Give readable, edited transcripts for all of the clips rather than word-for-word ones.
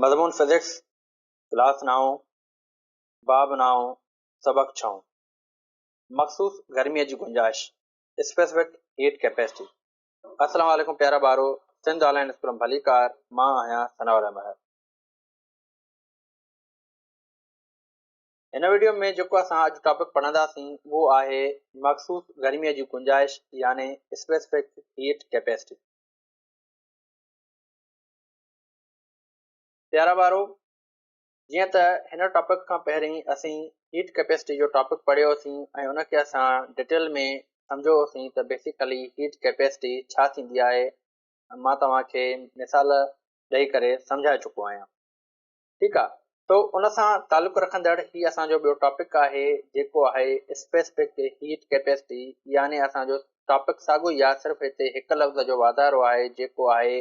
मज़मून physics class 9 बाब 9 सबक 6 मखसूस गर्मीअ जी गुंजाइश स्पेसिफिक हीट कैपेसिटी। अस्सलाम वालेकुम प्यारा ॿारो, सिंध ऑनलाइन स्कूल में भलीकार, मां आहियां सनाउर अहमद। हिन वीडियो में जेको असां अॼु टॉपिक पढ़ंदासीं उहो आहे मखसूस गर्मीअ जी गुंजाइश यानी स्पेसिफिक हीट कैपेसिटी। प्यारा ॿारो, जीअं त हिन टॉपिक खां पहिरीं असीं हीट कैपेसिटी जो टॉपिक पढ़ियोसीं ऐं उनखे असां डिटेल में सम्झोसीं त बेसिकली हीट कैपेसिटी छा थींदी आहे। मां तव्हांखे मिसाल ॾेई करे सम्झाए चुको आहियां। ठीकु आहे, तो उन सां तालुक़ु रखंदड़ ही असांजो ॿियो टॉपिक आहे जेको आहे स्पेसिफिक हीट कैपेसिटी, यानी असांजो टॉपिक साॻियो ई आहे, सिर्फ़ु हिते हिकु लफ़्ज़ जो वाधारो आहे जेको आहे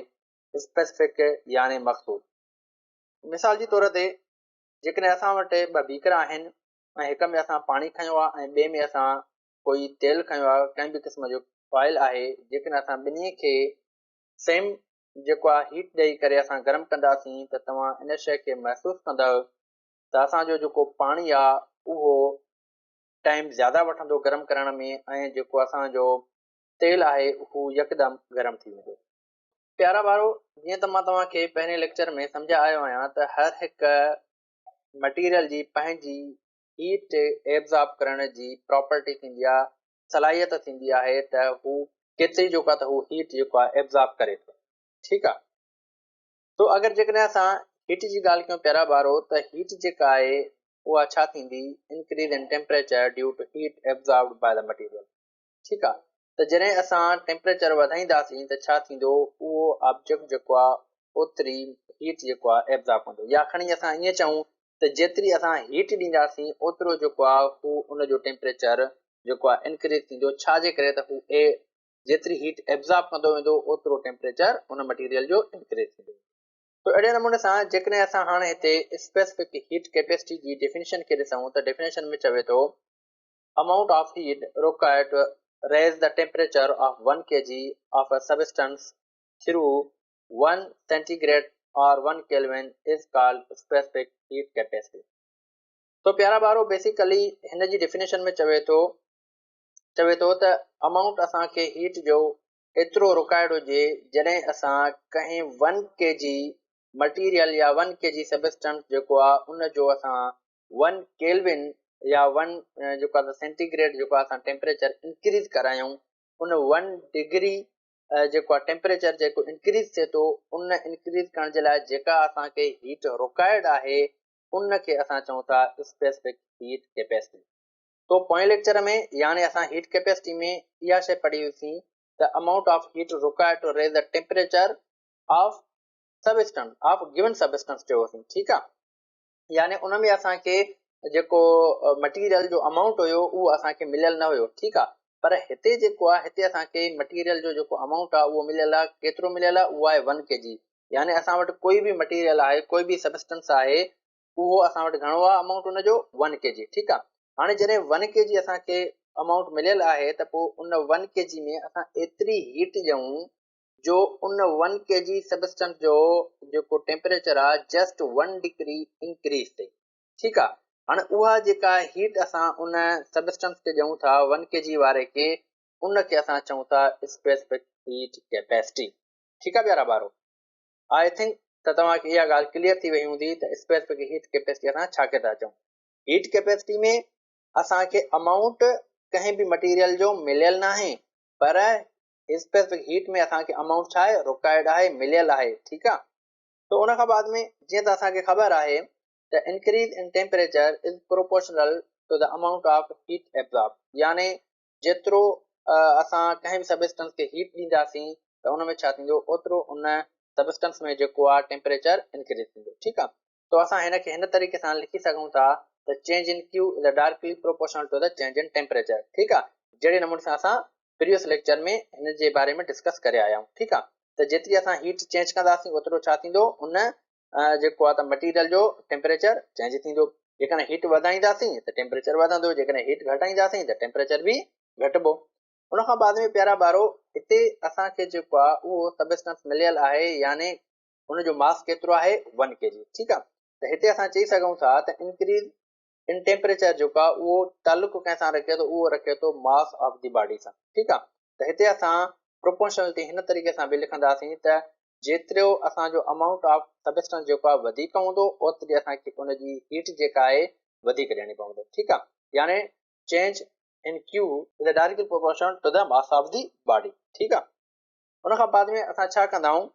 स्पेसिफिक यानी मखसूस। मिसाल जी तौर ते जेकॾहिं असां वटि ॿ बीकर आहिनि ऐं हिक में असां पाणी खयो आहे ऐं ॿिए में असां कोई तेल खयो आहे, कंहिं बि क़िस्म जो ऑयल आहे, जेकॾहिं असां ॿिन्ही खे सेम जेको आहे हीट ॾेई करे असां गरम कंदासीं त तव्हां इन शइ खे महसूसु कंदव त असांजो जेको पाणी आहे उहो टाइम ज़्यादा वठंदो गरम करण में ऐं जेको असांजो तेल आहे उहो यकदमि गरम थी वेंदो। प्यारा ॿारो, जीअं त मां तव्हांखे पहिरें लेक्चर में सम्झायो आहियां त हर हिकु मटीरियल जी पंहिंजी हीट एब्ज़ॉर्ब करण जी प्रॉपर्टी थींदी आहे, सलाहियत थींदी आहे त हू केतिरी जेको आहे त हू हीट जेको आहे एब्ज़ॉर्ब करे थो। ठीकु आहे, तो अगरि जेकॾहिं असां हीट जी ॻाल्हि कयूं प्यारा ॿारो, त हीट जेका आहे उहा छा थींदी, increase in temperature due to heat absorbed by the material. ठीकु आहे, त जॾहिं असां टेम्परेचर वधाईंदासीं त छा थींदो, उहो ऑब्जेक्ट जेको आहे ओतिरी हीट जेको आहे एब्ज़ॉर्ब कंदो, या खणी असां ईअं चऊं त जेतिरी असां हीट ॾींदासीं ओतिरो जेको आहे हू उनजो टेम्परेचर जेको आहे इनक्रीज थींदो। छाजे करे त हू जेतिरी हीट एब्ज़ॉर्ब कंदो वेंदो ओतिरो टेम्परेचर उन मटीरियल जो इनक्रीज थींदो। तो अहिड़े नमूने सां जेकॾहिं असां हाणे हिते स्पेसिफिक हीट कैपेसिटी जी डेफिनेशन खे ॾिसूं त डेफिनेशन में चवे थो amount of heat required to raise the temperature of 1 kg of a substance through 1 centigrade or 1 Kelvin is called specific heat capacity। तो प्यारा ॿारो, बेसिकली हिन जी डेफिनेशन में चवे थो त अमाउंट असांखे हीट जो एतिरो रिक्वायर्ड हुजे जॾहिं असां कंहिं 1 kg मटीरियल या 1 kg सबस्टेंस जेको आहे उनजो असां 1 केल्विन या 1 जेको आहे सेंटीग्रेड जेको आहे असां टेम्परेचर इंक्रीज करायूं, उन 1 डिग्री जेको आहे टेम्परेचर जेको इंक्रीज थिए थो, उन इंक्रीज करण जे लाइ जेका असांखे हीट रिक्वायर्ड आहे उनखे असां चऊं था स्पेसिफिक हीट कैपेसिटी। तो पोएं लेक्चर में यानी असां हीट कैपेसिटी में इहा शइ पढ़ी हुईसीं त amount of heat required to raise the temperature of substance of given substance चयोसीं। ठीकु आहे, यानी उन में असांखे जेको मटीरियल जो अमाउंट हुयो उहो असांखे मिलियल न हुयो। ठीकु आहे, पर हिते जेको आहे हिते असांखे मटीरियल जो जेको अमाउंट आहे उहो मिलियल आहे। केतिरो मिलियल आहे, उहो आहे 1 kg। यानी असां वटि कोई बि मटीरियल आहे, कोई बि सबस्टेंस आहे, उहो असां वटि घणो आहे अमाउंट उनजो 1 kg। ठीकु आहे, हाणे जॾहिं 1 kg असांखे अमाउंट मिलियल आहे त पोइ उन 1 kg में असां एतिरी हीट ॾियूं जो उन 1 kg सबस्टेंस जो जेको टेम्परेचर आहे जस्ट 1 डिग्री इंक्रीज थिए। ठीकु आहे, हाणे उहा जेका हीट असां उन सबस्टेंस खे ॾियूं था 1 kg वारे खे, उनखे असां चऊं था स्पेसिफिक हीट कैपेसिटी। ठीकु आहे प्यारा ॿारो, आई थिंक त तव्हांखे इहा ॻाल्हि क्लियर थी वई हूंदी त स्पेसिफिक हीट कैपेसिटी असां छा खे था चऊं। हीट कैपेसिटी में असांखे अमाउंट कंहिं बि मटीरियल जो मिलियल न आहे, पर स्पेसिफिक हीट में असांखे अमाउंट छा आहे, रिक्वायर्ड आहे, मिलियल आहे। ठीकु आहे, तो उन खां बाद में जीअं त असांखे ख़बर आहे त increase in temperature is proportional to the amount of heat absorb, यानी जेतिरो असां कंहिं बि सबस्टेंस खे हीट ॾींदासीं त उन में छा थींदो, ओतिरो उन सबस्टेंस में जेको आहे टेम्परेचर इंक्रीज थींदो। ठीकु आहे, तो असां हिनखे हिन तरीक़े सां लिखी सघूं था त change in Q is directly proportional to the change in temperature. ठीकु आहे, जहिड़े नमूने सां असां प्रीवियस लेक्चर में हिन जे बारे में डिस्कस करे आया आहियूं। ठीकु आहे, त जेतिरी असां हीट चेंज कंदासीं ओतिरो छा थींदो, उन जेको आहे त मटीरियल जो टेम्परेचर चेंज थींदो। जेकॾहिं हीट वधाईंदासीं त टेम्परेचर वधंदो, जेकॾहिं हीट घटाईंदासीं त टेम्परेचर बि घटिबो। उन खां बाद में प्यारा ॿारो, हिते असांखे जेको आहे उहो सबस्टेंस मिलियल आहे, यानी उनजो मास केतिरो आहे 1 kg। ठीकु आहे, त हिते असां चई सघूं था त इंक्रीज इन टेम्परेचर जेको आहे उहो तालुक कंहिंसां रखे थो, उहो रखे थो मास ऑफ दी बॉडी सां। ठीकु आहे, त हिते असां प्रोपोर्शनलिटी हिन तरीक़े सां बि लिखंदासीं त जेतिरो असांजो अमाउंट ऑफ सबस्टेंस जेको आहे वधीक हूंदो, ओतिरी असांखे उनजी हीट जेका आहे वधीक ॾियणी पवंदी। ठीकु आहे, यानी change in Q is directly proportional to the mass of the body. ठीकु आहे, उन खां बाद में असां छा कंदा आहियूं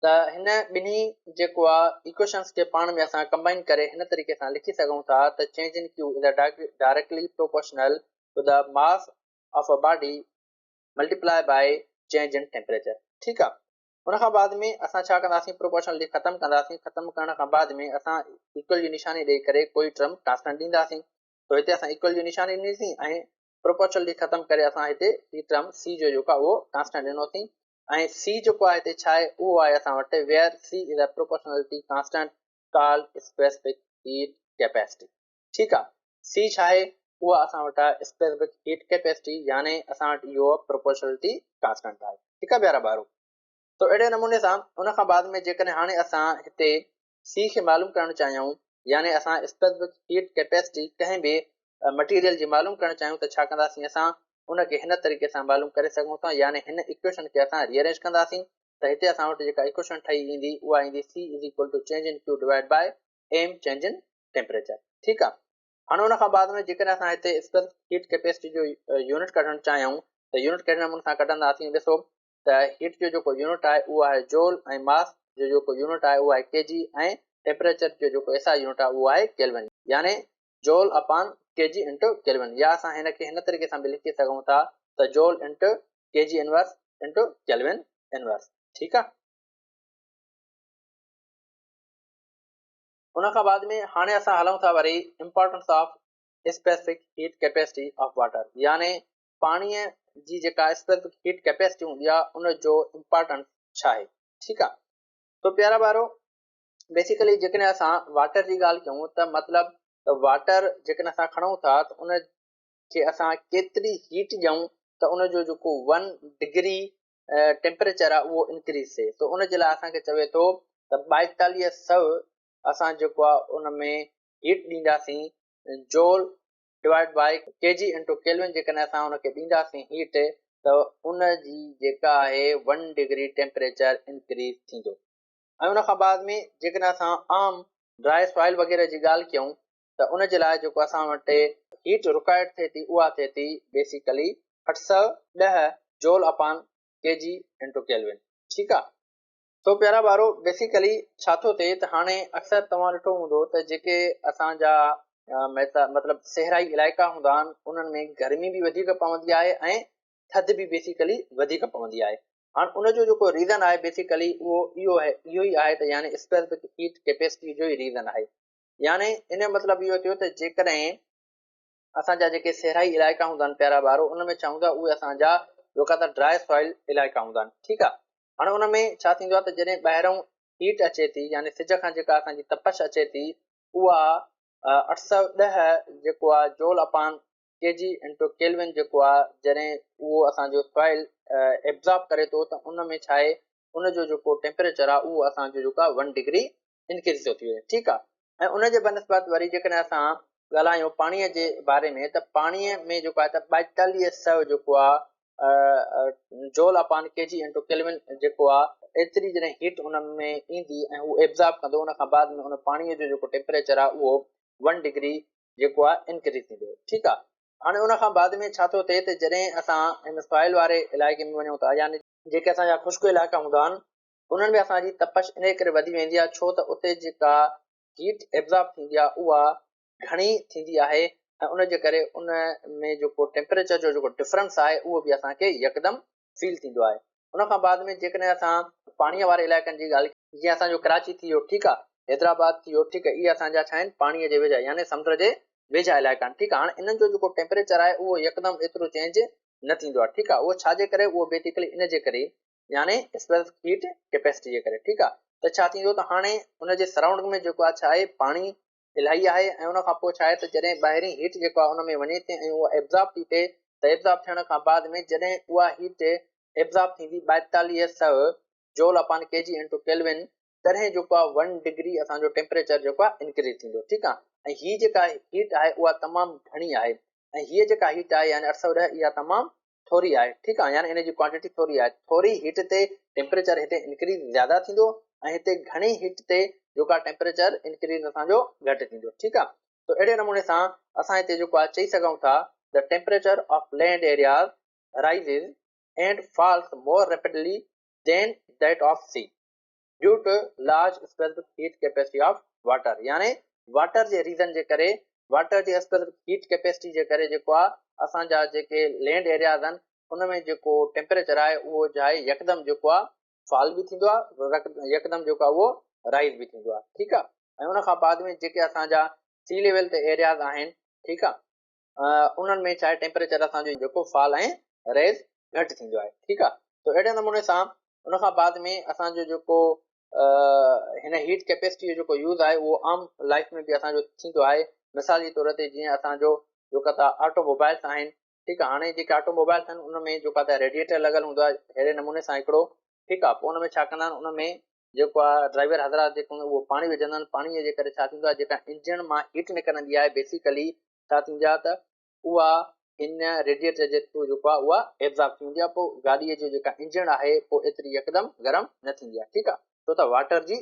त हिन ॿिन्ही जेको आहे इक्वेशन्स खे पाण में असां कंबाइन करे हिन तरीक़े सां लिखी सघूं था त change in Q is directly proportional to the mass of a body multiply by change in temperature. ठीकु आहे, उन खां बाद में असां छा कंदासीं, प्रोपोर्शनलिटी ख़तमु कंदासीं। ख़तमु करण खां बाद में असां इक्वल जी निशानी ॾेई करे कोई टर्म कांस्टेंट ॾींदासीं। तो हिते असां इक्वल जी निशानी ॾिनीसीं ऐं प्रोपोर्शनलिटी ख़तमु करे असां हिते ही टर्म सी जो जेको आहे उहो कांस्टेंट ॾिनोसीं ऐं सी जेको आहे हिते छा आहे, उहो आहे असां वटि where C is a proportionality constant called specific heat capacity. ठीकु आहे, सी छा आहे, उहा असां वटि आहे स्पेसिफिक हीट कैपेसिटी, यानी असां वटि इहो प्रोपोर्शनलिटी कांस्टेंट आहे। ठीकु आहे प्यारा ॿारो, तो अहिड़े नमूने सां उन खां बाद में जेकॾहिं हाणे असां हिते सी खे मालूम करणु चाहियूं, यानी असां स्पेसिफिक हीट कैपेसिटी कंहिं बि मटीरियल जी मालूम करणु चाहियूं त छा कंदासीं, असां उनखे हिन तरीक़े सां मालूम करे सघूं था, यानी हिन इक्वेशन खे असां रीअरेंज कंदासीं। त हिते असां वटि जेका इक्वेशन ठही ईंदी उहा ईंदी C is equal to change in Q divide by M change in temperature. ठीकु आहे, हाणे उन खां बाद में जेकॾहिं असां हिते स्पेसिफिक हीट कैपेसिटी जो यूनिट कढणु चाहियूं त यूनिट कहिड़े नमूने सां कढंदासीं, ॾिसो त हीट जो जेको यूनिट आहे उहो आहे जोल ऐं मास जो जेको यूनिट आहे उहो आहे केजी ऐं टेम्परेचर जो जेको एसआई यूनिट आहे उहो आहे केल्विन, यानी जोल अपॉन केजी इंटू केल्विन। या असां हिनखे हिन तरीक़े सां बि लिखी सघूं था त जोल into KG inverse into kelvin inverse. ठीकु आहे, उन खां बाद में हाणे असां हलूं था वरी importance of specific heat capacity of water, यानी पाणीअ जी जेका स्पेसिफिक हीट कैपेसिटी हूंदी आहे उनजो इंपॉर्टेंस छा आहे। ठीकु आहे, तो प्यारा ॿारो बेसिकली जेकॾहिं असां वाटर जी ॻाल्हि कयूं त मतिलबु वाटर जेकॾहिं असां खणूं था त उन खे असां केतिरी हीट ॾियूं त उनजो जेको 1 डिग्री टेम्परेचर आहे उहो इंक्रीज़ थिए। तो उनजे लाइ असांखे चवे थो त 4200 असां जेको आहे उन में हीट ॾींदासीं, joule divide by K G into kelvin जेकॾहिं असां उनखे ॾींदासीं हीट, त उनजी जेका आहे 1 डिग्री टेम्परेचर इंक्रीज़ थींदो। ऐं उन खां बाद में जेकॾहिं असां आम ड्राई सॉइल वग़ैरह जी ॻाल्हि कयूं त उनजे लाइ जेको असां वटि हीट रिक्वायर्ड थिए थी उहा थिए थी बेसिकली 810 जोल अपॉन केजी इंटू केल्विन। ठीकु आहे, तो प्यारा ॿारो बेसिकली छा थो थिए त हाणे अक्सर तव्हां ॾिठो हूंदो त जेके असांजा मतिलबु सहराई इलाइक़ा हूंदा आहिनि उन्हनि में गर्मी बि वधीक पवंदी आहे ऐं थधि बि बेसिकली वधीक पवंदी आहे। हाणे उनजो जेको रीज़न आहे बेसिकली उहो इहो ई आहे त यानी स्पेसिफिक हीट कैपेसिटी जो ई रीज़न आहे। यानी इन जो मतिलबु इहो थियो त जेकॾहिं असांजा जेके सहराई इलाइक़ा हूंदा आहिनि प्यारा ॿारो, उन में छा हूंदो आहे, उहे असांजा जेका त ड्राई सॉइल इलाइक़ा हूंदा आहिनि। ठीकु आहे, हाणे उन में छा थींदो आहे त जॾहिं ॿाहिरों हीट अचे थी, यानी सिज खां जेका असांजी तपश अचे थी, उहा 810 जेको आहे जोल अपॉन केजी इंटू केल्विन जेको आहे, जॾहिं उहो असांजो सॉइल एब्ज़ॉर्ब करे थो त उन में छा आहे, उनजो जेको टेम्परेचर आहे उहो असांजो जेको आहे 1 डिग्री इंक्रीज़ थो थी वञे। ठीकु आहे, ऐं उनजे बनस्बत वरी जेकॾहिं असां ॻाल्हायूं पाणीअ जे बारे में त पाणीअ में जेको आहे त 4200 जेको आहे जोल अपॉन केजी इंटू केल्विन जेको आहे, एतिरी जॾहिं हीट उन में ईंदी ऐं उहो एब्ज़ॉर्ब कंदो, उन खां बाद में उन पाणीअ जो जेको टेम्परेचर आहे उहो 1 डिग्री जेको आहे इंक्रीज़ थींदो। ठीकु आहे, हाणे उन खां बाद में छा थो थिए त जॾहिं असां हिन सॉइल वारे इलाइक़े में वञूं था, यानी जेके असांजा ख़ुश्क इलाइक़ा हूंदा आहिनि उन्हनि में असांजी तपश इन करे वधी वेंदी आहे, छो त उते जेका हीट एब्ज़ॉर्ब थींदी आहे उहा घणी थींदी आहे ऐं उनजे करे उन में जेको टेम्परेचर जो जेको डिफरेंस आहे उहो बि असांखे यकदमि फील थींदो आहे। उन खां बाद में जेकॾहिं असां पाणीअ वारे इलाइक़नि जी ॻाल्हि, जीअं असांजो कराची थी वियो, ठीकु आहे, हैदराबाद थी वियो, ठीकु आहे, इहे असांजा छा आहिनि पाणीअ जे वेझा यानी समुंड जे वेझा इलाइक़ा आहिनि। ठीकु आहे, हाणे इन्हनि जो जेको टेम्परेचर आहे उहो यकदमि एतिरो चेंज न थींदो आहे। ठीकु आहे, उहो छाजे करे, उहो बेसिकली इन जे करे यानी स्पेसिफिक हीट कैपेसिटी जे करे। ठीकु आहे, त छा थींदो त हाणे उनजे सराउंडिंग में जेको आहे छा आहे, पाणी इलाही आहे ऐं उन खां पोइ छा आहे त जॾहिं ॿाहिरीं हीट जेको आहे उन में वञे थी ऐं उहा एब्ज़ॉर्ब थी थिए, त एब्ज़ॉर्ब थियण खां बाद में जॾहिं उहा हीट एब्ज़ॉर्ब थींदी 4200 joule upon KG into kelvin तॾहिं जेको आहे 1 डिग्री असांजो टेम्परेचर जेको आहे इंक्रीज थींदो। ठीकु आहे। ऐं हीअ जेका हीट आहे उहा तमामु घणी आहे ऐं हीअ जेका हीट आहे यानी 810 इहा तमामु थोरी आहे। ठीकु आहे। यानी इन जी क्वांटिटी थोरी आहे। थोरी हीट ते टेम्परेचर हिते इंक्रीज ज़्यादा थींदो ऐं हिते घणी हीट ते जेको आहे टेम्परेचर इंक्रीज असांजो घटि थींदो। ठीकु आहे। त अहिड़े नमूने सां असां हिते जेको आहे चई सघूं था the temperature of land areas rises and falls more rapidly than that of sea due to large specific heat capacity of water। यानी वाटर जे रीज़न जे करे वाटर जी स्पेसिफिक हीट कैपेसिटी जे करे जेको आहे असांजा जेके लैंड एरियाज़ आहिनि उन में जेको टेम्परेचर आहे उहो छा आहे यकदमि जेको आहे फॉल बि थींदो आहे यकदमि जेको आहे उहो राइज़ बि थींदो आहे। ठीकु आहे। ऐं उन खां बाद में जेके असांजा सी लेवल ते एरियाज़ आहिनि ठीकु आहे उन्हनि में छा आहे टेम्परेचर असांजो जेको फॉल ऐं रेज़ घटि थींदो आहे। ठीकु आहे। त अहिड़े नमूने सां उन खां बाद में असांजो जेको हिन हीट कैपेसिटी जो जेको यूज़ आहे उहो आम लाइफ में बि असांजो थींदो आहे। मिसाल जे तौर ते जीअं असांजो जेका त ऑटोमोबाइल्स आहिनि ठीकु आहे। हाणे जेके ऑटोमोबाइल्स आहिनि उन में जेको आहे रेडिएटर लॻल हूंदो आहे अहिड़े नमूने सां हिकिड़ो। ठीकु आहे। पोइ उन में छा कंदा आहिनि उन में जेको आहे ड्राइवर हज़रात जेको उहो पाणी विझंदा आहिनि। पाणीअ जे करे छा थींदो आहे जेका इंजन मां हीट निकिरंदी आहे बेसिकली छा थींदी आहे त उहा इन रेडिएटर जे थ्रू जेको आहे उहा एब्ज़ॉर्ब थींदी आहे। पोइ गाॾीअ जो जेका इंजन आहे पोइ एतिरी यकदमि गरम न थींदी आहे। ठीकु आहे। छो त वाटर जी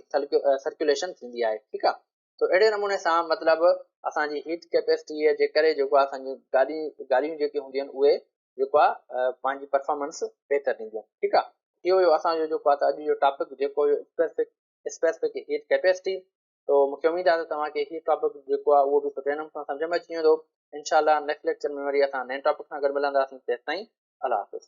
सर्कुलेशन थींदी आहे। ठीकु आहे। त अहिड़े नमूने सां मतिलबु असांजी हीट कैपेसिटीअ जे करे जेको आहे असांजी गाॾियूं जेके हूंदियूं आहिनि उहे जेको आहे पंहिंजी परफॉर्मेंस बहितर ॾींदियूं आहिनि। ठीकु आहे। इहो हुयो असांजो जेको आहे त अॼु जो टॉपिक जेको स्पेसिफिक हीट कैपेसिटी। तो मूंखे उमेद आहे त तव्हांखे हीउ टॉपिक जेको आहे उहो बि सुठे नमूने सां सम्झ में अची वेंदो। इनशाला नेक्स्ट लेक्चर में वरी असां नए टॉपिक सां गॾु मिलंदासीं। तेसिताईं अल्लाह हाफ़िज़।